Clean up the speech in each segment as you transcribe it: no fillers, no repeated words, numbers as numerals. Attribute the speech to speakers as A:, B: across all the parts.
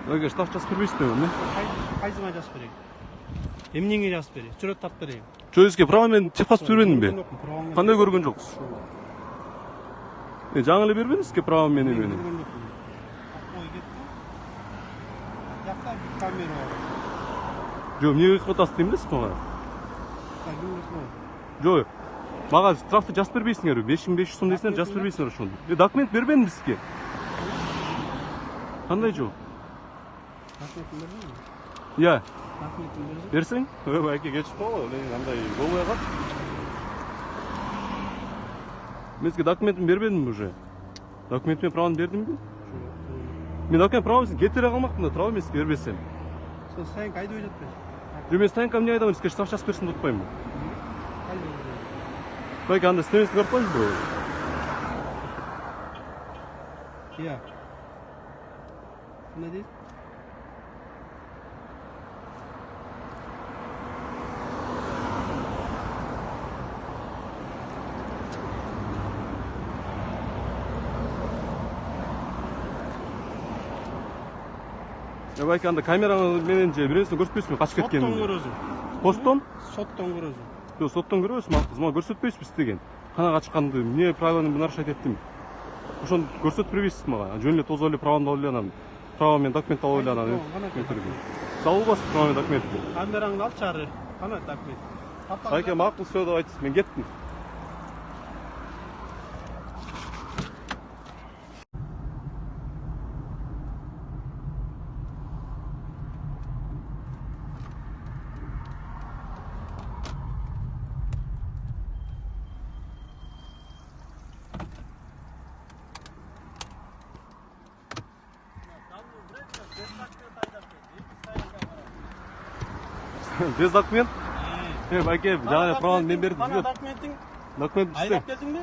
A: Ага, штраф жазып бербейсиздерби эмне?
B: Кайсыңа жазып берейин? Эмнеңе жазып берейин? Сүрөт тап берейин.
A: Жо сизге права менен техпаспорт бербедимби? Кандай көргөн жоксуз? Жаңы эле бербедиңиз сизге права менен эмени?
B: Ой, кетти. Жакта камера бар.
A: Жо, эмнеге кылып атасыз дейм эле сиз мага? Жо, мага штрафты жазып бербейсиңерби? 5500 сом дейсиңер, жазып бербейсиңер ошону. Документ бербедимби сизге? Кандай жок?
B: Документин бердиңби?
A: Иә.
B: Документин бердиң?
A: Берсең? Байке кечип калгыла, андай болбой калат. Мен сизге документин бербедимби уже? Документ менен праваны бердимби? Мен документ праваны кетире калмакмын да, туурабы мен сизге бербесем.
B: Сен стоянка айдап жатпайсың.
A: Жо, мен стоянка эмне айдабын, сизге штраф жазып берсин деп атпаймынбы?
B: Айдап.
A: Байке анда истемесин көрүп коюңузбу?
B: Иә. Кандай дейсиң?
A: Байке анда камераңыз менен же бирөөсүн көрсөтпөйсүзбү качып кеткенин?
B: Соттон көрөсүң.
A: Посттон?
B: Соттон көрөсүң.
A: Жок, соттон көрөбүз, мага көрсөтпөйсүзбү истеген. Кана качканды, эмне правиланы нарушать эттим? Ошону көрсөтүп бербейсиз мага. Жөн эле тозуп эле правамды алып эле анан права менен документ алып эле анан албайсыз права менен документти.
B: Камераңды ал чары. Кана документ.
A: Байке, макул сөз деп айтсыз, мен кеттим. Без документ? Байке, жаңа эле праваны мен бердим.
B: Кана документиң?
A: Документ бизде.
B: Айдап келдиңби?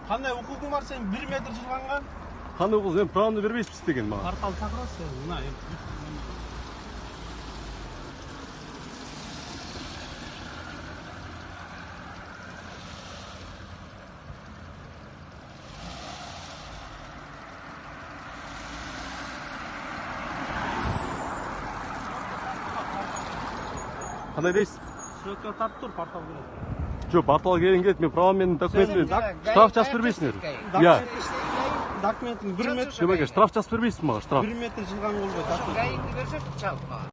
B: Кандай укугуң бар сен 1 метр жылганга?
A: Кандай укук? Мен правамды бербейсизби деген мага?
B: Портал чакырасың. Мына
A: Кандай дейсиз?
B: сүрөткө тартып тур, портал келет.
A: Жок, портал келет, мен права менен документ штраф жазып бербейсиңер. Иә.
B: Документиң 1 метр.
A: Жок, байке, штраф жазып бербейсиз мага, штраф.
B: 1 метр жылган болбойт.
C: Гаиңди көрсөтүп чалып.